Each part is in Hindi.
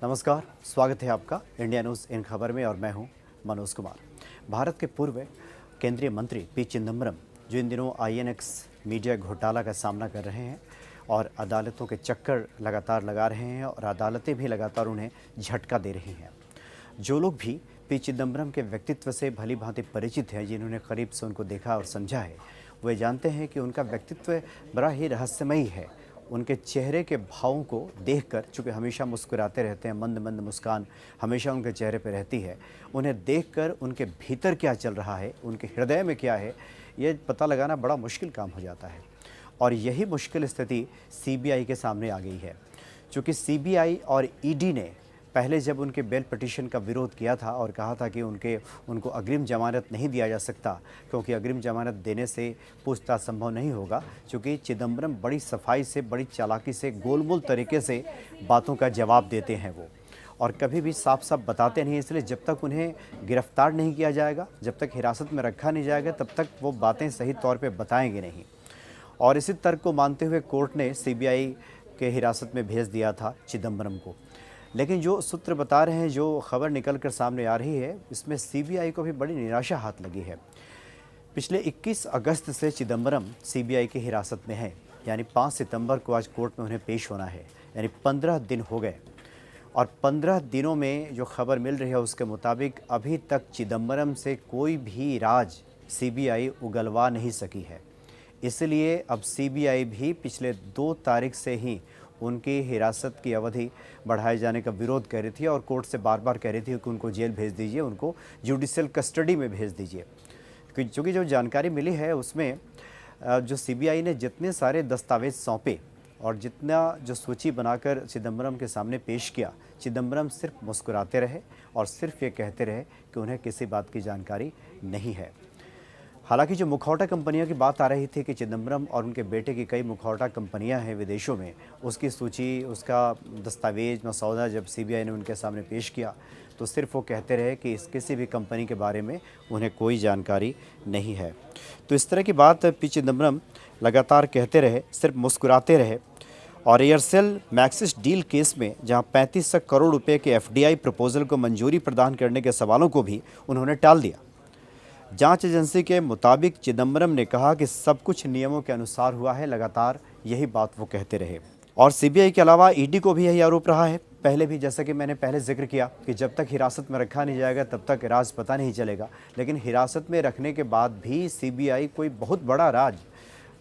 नमस्कार, स्वागत है आपका इंडिया न्यूज़ इन खबर में और मैं हूं मनोज कुमार। भारत के पूर्व केंद्रीय मंत्री पी चिदम्बरम जो इन दिनों आईएनएक्स मीडिया घोटाला का सामना कर रहे हैं और अदालतों के चक्कर लगातार लगा रहे हैं और अदालतें भी लगातार उन्हें झटका दे रही हैं। जो लोग भी पी चिदम्बरम के व्यक्तित्व से भली भांति परिचित हैं, जिन्होंने करीब से उनको देखा और समझा है, वे जानते हैं कि उनका व्यक्तित्व बड़ा ही रहस्यमयी है। उनके चेहरे के भावों को देखकर, चूँकि हमेशा मुस्कुराते रहते हैं, मंद मंद मुस्कान हमेशा उनके चेहरे पर रहती है, उन्हें देखकर उनके भीतर क्या चल रहा है, उनके हृदय में क्या है, ये पता लगाना बड़ा मुश्किल काम हो जाता है। और यही मुश्किल स्थिति सीबीआई के सामने आ गई है। चूँकि सीबीआई और ईडी ने पहले जब उनके बेल पिटीशन का विरोध किया था और कहा था कि उनको अग्रिम जमानत नहीं दिया जा सकता, क्योंकि अग्रिम जमानत देने से पूछताछ संभव नहीं होगा, क्योंकि चिदम्बरम बड़ी सफाई से, बड़ी चालाकी से, गोलमोल तरीके से बातों का जवाब देते हैं वो, और कभी भी साफ साफ बताते नहीं। इसलिए जब तक उन्हें गिरफ्तार नहीं किया जाएगा, जब तक हिरासत में रखा नहीं जाएगा, तब तक वो बातें सही तौर पर बताएंगे नहीं। और इसी तर्क को मानते हुए कोर्ट ने सीबीआई के हिरासत में भेज दिया था चिदम्बरम को। लेकिन जो सूत्र बता रहे हैं, जो खबर निकल कर सामने आ रही है, इसमें सीबीआई को भी बड़ी निराशा हाथ लगी है। पिछले 21 अगस्त से चिदम्बरम सीबीआई की हिरासत में है, यानी 5 सितंबर को आज कोर्ट में उन्हें पेश होना है, यानी 15 दिन हो गए। और 15 दिनों में जो खबर मिल रही है उसके मुताबिक अभी तक चिदम्बरम से कोई भी राज सीबीआई उगलवा नहीं सकी है। इसलिए अब सीबीआई भी पिछले 2 तारीख से ही उनकी हिरासत की अवधि बढ़ाए जाने का विरोध कर रही थी और कोर्ट से बार बार कह रही थी कि उनको जेल भेज दीजिए, उनको जुडिशियल कस्टडी में भेज दीजिए। क्योंकि जो जानकारी मिली है उसमें जो सीबीआई ने जितने सारे दस्तावेज सौंपे और जितना जो सूची बनाकर चिदम्बरम के सामने पेश किया, चिदम्बरम सिर्फ मुस्कुराते रहे और सिर्फ ये कहते रहे कि उन्हें किसी बात की जानकारी नहीं है। हालांकि जो मुखौटा कंपनियों की बात आ रही थी कि चिदम्बरम और उनके बेटे की कई मुखौटा कंपनियां हैं विदेशों में, उसकी सूची, उसका दस्तावेज मसौदा जब सीबीआई ने उनके सामने पेश किया तो सिर्फ वो कहते रहे कि इस किसी भी कंपनी के बारे में उन्हें कोई जानकारी नहीं है। तो इस तरह की बात पी चिदम्बरम लगातार कहते रहे, सिर्फ मुस्कुराते रहे। और एयरसेल मैक्सिस डील केस में जहां 3500 करोड़ रुपये के एफडीआई प्रपोजल को मंजूरी प्रदान करने के सवालों को भी उन्होंने टाल दिया। जांच एजेंसी के मुताबिक चिदम्बरम ने कहा कि सब कुछ नियमों के अनुसार हुआ है, लगातार यही बात वो कहते रहे। और सीबीआई के अलावा ईडी को भी यही आरोप रहा है। पहले भी, जैसा कि मैंने पहले जिक्र किया, कि जब तक हिरासत में रखा नहीं जाएगा तब तक राज पता नहीं चलेगा। लेकिन हिरासत में रखने के बाद भी सीबीआई कोई बहुत बड़ा राज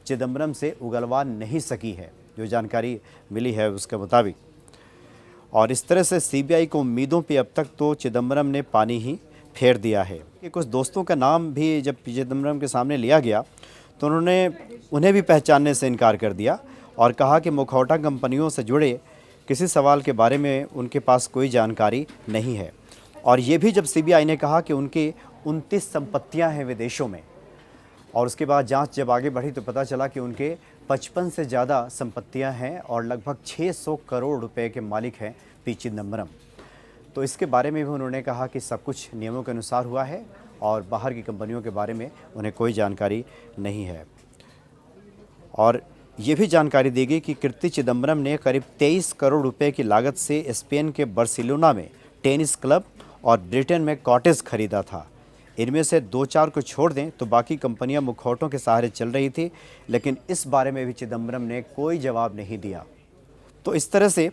चिदम्बरम से उगलवा नहीं सकी है, जो जानकारी मिली है उसके मुताबिक। और इस तरह से सीबीआई को उम्मीदों पर अब तक तो चिदम्बरम ने पानी ही फेर दिया है। कि कुछ दोस्तों का नाम भी जब चिदम्बरम के सामने लिया गया तो उन्हें भी पहचानने से इनकार कर दिया और कहा कि मुखौटा कंपनियों से जुड़े किसी सवाल के बारे में उनके पास कोई जानकारी नहीं है। और ये भी जब सीबीआई ने कहा कि उनकी 29 संपत्तियां हैं विदेशों में, और उसके बाद जांच जब आगे बढ़ी तो पता चला कि उनके 55 से ज़्यादा संपत्तियां हैं और लगभग 600 करोड़ रुपए के मालिक हैं पी चिदम्बरम। तो इसके बारे में भी उन्होंने कहा कि सब कुछ नियमों के अनुसार हुआ है और बाहर की कंपनियों के बारे में उन्हें कोई जानकारी नहीं है। और ये भी जानकारी दी गई कि कीर्ति चिदम्बरम ने करीब 23 करोड़ रुपए की लागत से स्पेन के बार्सिलोना में टेनिस क्लब और ब्रिटेन में कॉटेज खरीदा था। इनमें से 2-4 को छोड़ दें तो बाकी कंपनियां मुखौटों के सहारे चल रही थी, लेकिन इस बारे में भी चिदम्बरम ने कोई जवाब नहीं दिया। तो इस तरह से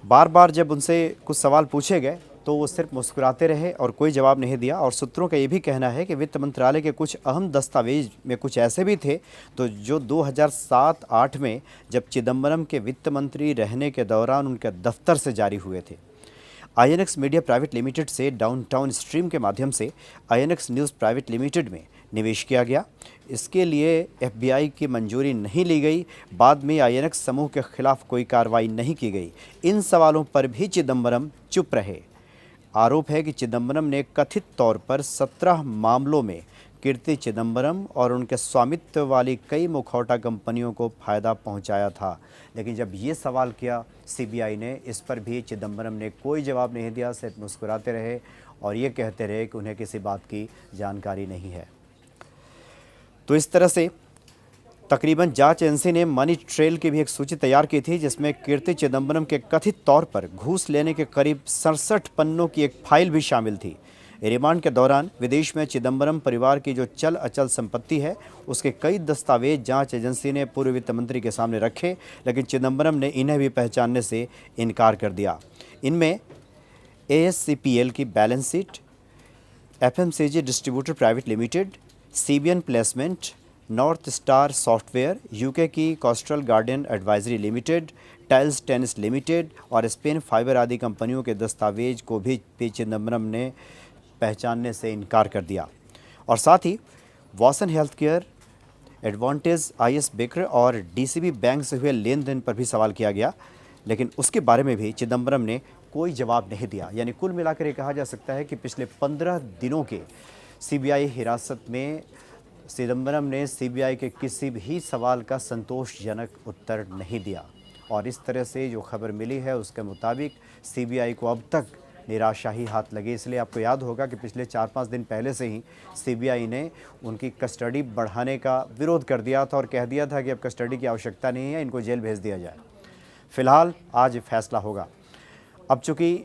बार बार जब उनसे कुछ सवाल पूछे गए तो वो सिर्फ मुस्कुराते रहे और कोई जवाब नहीं दिया। और सूत्रों का ये भी कहना है कि वित्त मंत्रालय के कुछ अहम दस्तावेज में कुछ ऐसे भी थे तो जो 2007-8 में जब चिदम्बरम के वित्त मंत्री रहने के दौरान उनके दफ्तर से जारी हुए थे। आईएनएक्स मीडिया प्राइवेट लिमिटेड से डाउनटाउन स्ट्रीम के माध्यम से आईएनएक्स न्यूज़ प्राइवेट लिमिटेड में निवेश किया गया। इसके लिए एफबीआई की मंजूरी नहीं ली गई। बाद में आईएनएक्स समूह के खिलाफ कोई कार्रवाई नहीं की गई। इन सवालों पर भी चिदम्बरम चुप रहे। आरोप है कि चिदम्बरम ने कथित तौर पर 17 मामलों में कीर्ति चिदम्बरम और उनके स्वामित्व वाली कई मुखौटा कंपनियों को फ़ायदा पहुंचाया था। लेकिन जब ये सवाल किया सीबीआई ने, इस पर भी चिदम्बरम ने कोई जवाब नहीं दिया, सिर्फ मुस्कुराते रहे और ये कहते रहे कि उन्हें किसी बात की जानकारी नहीं है। तो इस तरह से तकरीबन जांच एजेंसी ने मनी ट्रेल की भी एक सूची तैयार की थी, जिसमें कीर्ति चिदंबरम के कथित तौर पर घूस लेने के करीब 67 पन्नों की एक फाइल भी शामिल थी। रिमांड के दौरान विदेश में चिदंबरम परिवार की जो चल अचल संपत्ति है, उसके कई दस्तावेज जांच एजेंसी ने पूर्व वित्त मंत्री के सामने रखे, लेकिन चिदंबरम ने इन्हें भी पहचानने से इनकार कर दिया। इनमें ASCPL की balance sheet, FMCG distributor private limited, CBN placement, north star software, UK की coastal garden advisory limited, tiles tennis limited और स्पेन फाइबर आदि कंपनियों के दस्तावेज को भी पी चिदंबरम ने पहचानने से इनकार कर दिया। और साथ ही Vasan health care, advantage IS Baker और DCB बैंक से हुए लेन देन पर भी सवाल किया गया, लेकिन उसके बारे में भी चिदंबरम ने कोई जवाब नहीं दिया। यानी कुल मिलाकर ये कहा जा सकता है कि पिछले 15 दिनों के CBI हिरासत में चिदंबरम ने CBI के किसी भी सवाल का संतोषजनक उत्तर नहीं दिया। और इस तरह से जो खबर मिली है उसके मुताबिक CBI को अब तक निराशा ही हाथ लगी। इसलिए आपको याद होगा कि पिछले 4-5 दिन पहले से ही CBI ने उनकी कस्टडी बढ़ाने का विरोध कर दिया था और कह दिया था कि अब कस्टडी की आवश्यकता नहीं है, इनको जेल भेज दिया जाए। फिलहाल आज फैसला होगा। अब चूँकि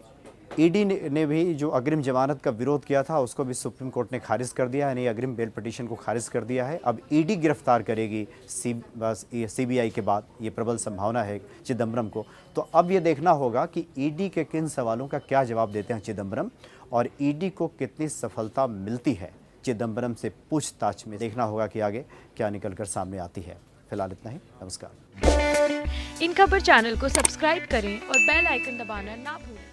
ED ने भी जो अग्रिम जमानत का विरोध किया था उसको भी सुप्रीम कोर्ट ने खारिज कर दिया है, यानी अग्रिम बेल पिटीशन को खारिज कर दिया है। अब ED गिरफ्तार करेगी CBI के बाद, ये प्रबल संभावना है चिदंबरम को। तो अब ये देखना होगा कि ED के किन सवालों का क्या जवाब देते हैं चिदंबरम, और ED को कितनी सफलता मिलती है चिदंबरम से पूछताछ में। देखना होगा कि आगे क्या निकल कर सामने आती है। फिलहाल इतना ही, नमस्कार। इन खबर चैनल को सब्सक्राइब करें और बेल आइकन दबाना ना भूलें।